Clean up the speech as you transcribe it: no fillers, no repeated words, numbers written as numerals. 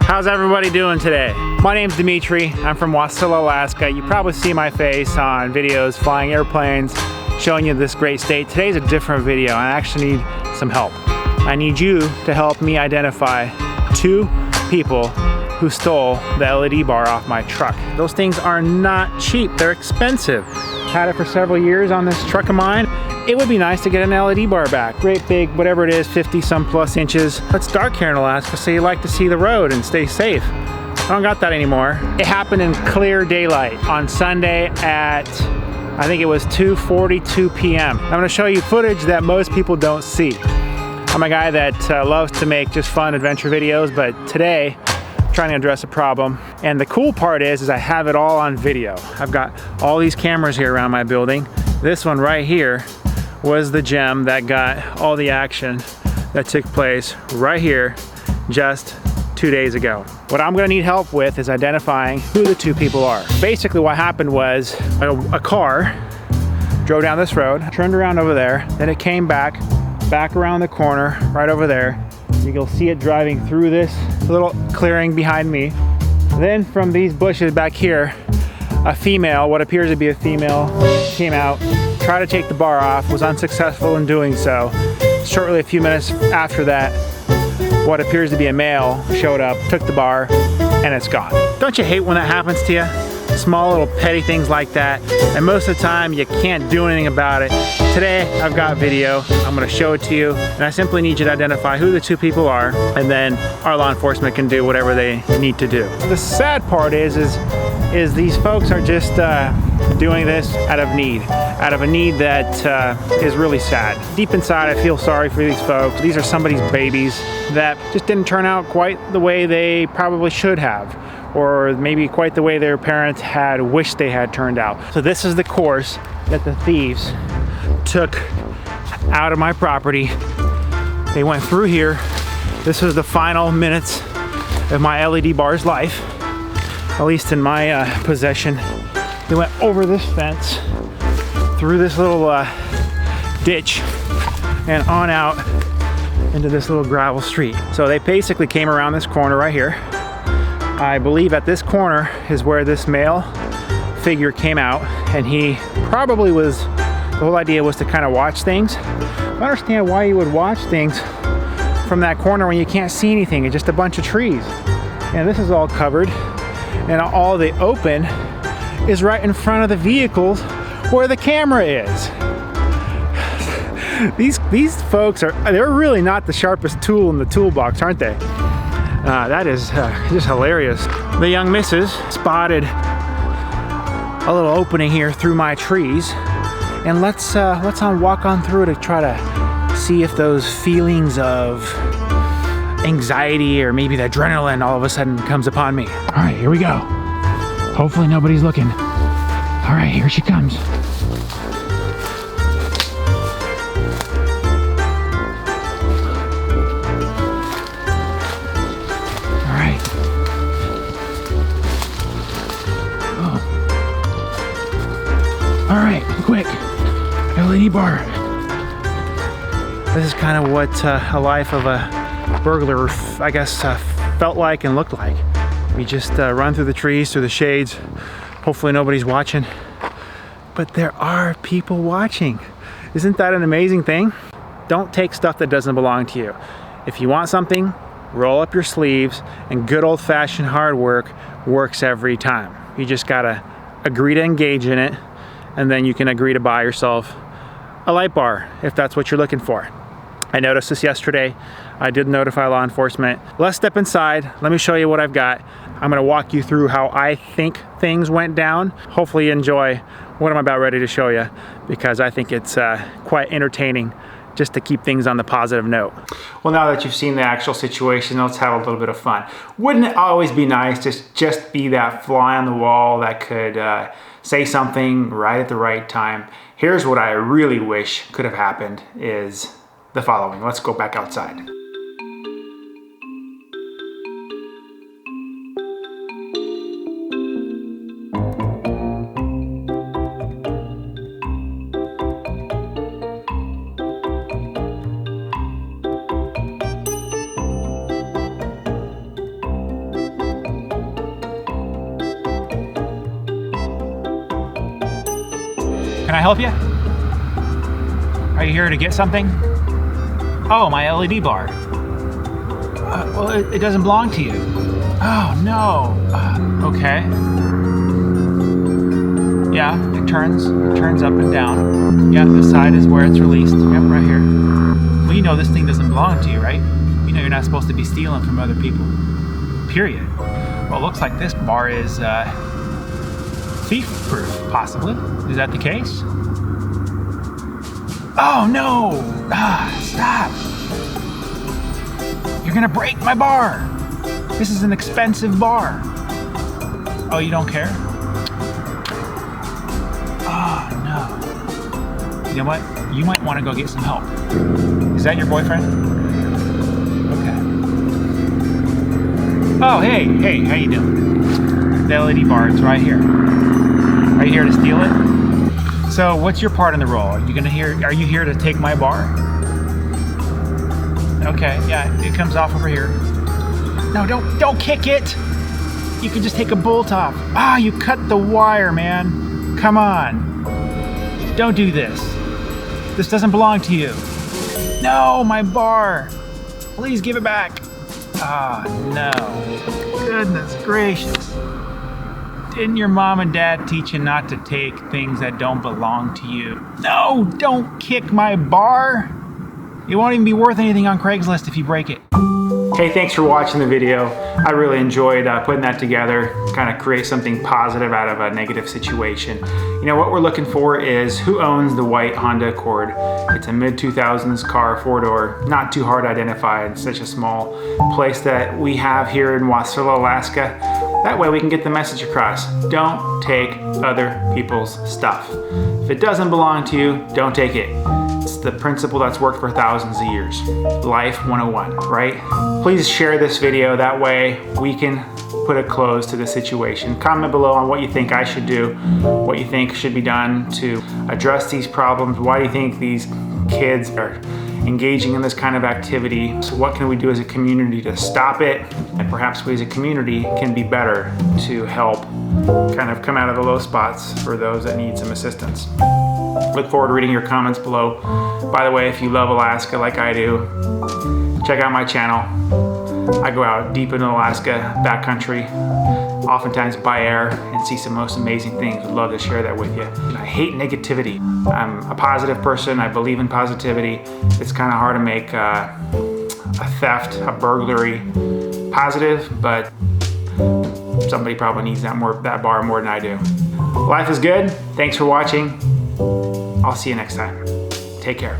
How's everybody doing today? My name's Dimitri. I'm from Wasilla, Alaska. You probably see my face on videos flying airplanes, showing you this great state. Today's a different video. I actually need some help. I need you to help me identify 2 people who stole the LED bar off my truck. Those things are not cheap. They're expensive. Had it for several years on this truck of mine. It would be nice to get an LED bar back. Great big, whatever it is, 50 some plus inches. It's dark here in Alaska, so you like to see the road and stay safe. I don't got that anymore. It happened in clear daylight on Sunday at, I think it was 2:42 p.m. I'm gonna show you footage that most people don't see. I'm a guy that loves to make just fun adventure videos, but today, I'm trying to address a problem. And the cool part is I have it all on video. I've got all these cameras here around my building. This one right here was the gem that got all the action that took place right here just 2 days ago. What I'm gonna need help with is identifying who the 2 people are. Basically what happened was a car drove down this road, turned around over there, then it came back around the corner, right over there. You'll see it driving through this little clearing behind me. Then from these bushes back here, a female, what appears to be a female, came out, tried to take the bar off, was unsuccessful in doing so. Shortly, a few minutes after that, what appears to be a male showed up, took the bar, and it's gone. Don't you hate when that happens to you? Small little petty things like that, and most of the time you can't do anything about it. Today I've got video, I'm gonna show it to you, and I simply need you to identify who the 2 people are, and then our law enforcement can do whatever they need to do. The sad part is these folks are just doing this out of a need that is really sad. Deep inside I feel sorry for these folks. These are somebody's babies that just didn't turn out quite the way they probably should have, or maybe quite the way their parents had wished they had turned out. So this is the course that the thieves took out of my property. They went through here. This was the final minutes of my LED bar's life, at least in my possession. They went over this fence, through this little ditch, and on out into this little gravel street. So they basically came around this corner right here. I believe at this corner is where this male figure came out, and he probably was, the whole idea was to kind of watch things. I understand why you would watch things from that corner when you can't see anything. It's just a bunch of trees. And this is all covered, and all the open is right in front of the vehicles where the camera is. These folks they're really not the sharpest tool in the toolbox, aren't they? That is just hilarious. The young missus spotted a little opening here through my trees, and let's walk on through to try to see if those feelings of anxiety or maybe the adrenaline all of a sudden comes upon me. All right, here we go. Hopefully nobody's looking. All right, here she comes. All right, quick, LED bar. This is kind of what a life of a burglar, I guess, felt like and looked like. We just run through the trees, through the shades. Hopefully nobody's watching, but there are people watching. Isn't that an amazing thing? Don't take stuff that doesn't belong to you. If you want something, roll up your sleeves, and good old-fashioned hard work works every time. You just gotta agree to engage in it, and then you can agree to buy yourself a light bar if that's what you're looking for. I noticed this yesterday. I did notify law enforcement. Let's step inside. Let me show you what I've got. I'm gonna walk you through how I think things went down. Hopefully you enjoy what I'm about ready to show you, because I think it's quite entertaining just to keep things on the positive note. Well, now that you've seen the actual situation, let's have a little bit of fun. Wouldn't it always be nice to just be that fly on the wall that could say something right at the right time? Here's what I really wish could have happened is the following. Let's go back outside. Can I help you? Are you here to get something? Oh, my LED bar. Well, it doesn't belong to you. Oh, no. Okay. Yeah, it turns up and down. Yeah, this side is where it's released. Yep, right here. Well, you know this thing doesn't belong to you, right? You know you're not supposed to be stealing from other people. Period. Well, it looks like this bar is thief-proof, possibly. Is that the case? Oh, no! Stop! You're gonna break my bar! This is an expensive bar. Oh, you don't care? Oh, no. You know what? You might want to go get some help. Is that your boyfriend? Okay. Oh, hey, how you doing? The LED bar is right here. Are you here to steal it? So, what's your part in the role? Are you here to take my bar? Okay, yeah, it comes off over here. No, don't kick it! You can just take a bolt off. Ah, you cut the wire, man. Come on. Don't do this. This doesn't belong to you. No, my bar. Please give it back. Ah, no. Goodness gracious. Didn't your mom and dad teach you not to take things that don't belong to you? No, don't kick my bar. It won't even be worth anything on Craigslist if you break it. Hey, thanks for watching the video. I really enjoyed putting that together, kind of create something positive out of a negative situation. You know, what we're looking for is who owns the white Honda Accord. It's a mid-2000s car, 4-door, not too hard to identify. It's such a small place that we have here in Wasilla, Alaska. That way we can get the message across. Don't take other people's stuff. If it doesn't belong to you, don't take it. It's the principle that's worked for thousands of years. Life 101, right? Please share this video, that way we can put a close to the situation. Comment below on what you think I should do, what you think should be done to address these problems. Why do you think these kids are engaging in this kind of activity? So what can we do as a community to stop it? And perhaps we as a community can be better to help kind of come out of the low spots for those that need some assistance. Look forward to reading your comments below. By the way, if you love Alaska like I do, check out my channel. I go out deep into Alaska, backcountry, oftentimes by air, and see some most amazing things. I'd love to share that with you. I hate negativity. I'm a positive person. I believe in positivity. It's kind of hard to make a theft, a burglary positive, but somebody probably needs that bar more than I do. Life is good. Thanks for watching. I'll see you next time. Take care.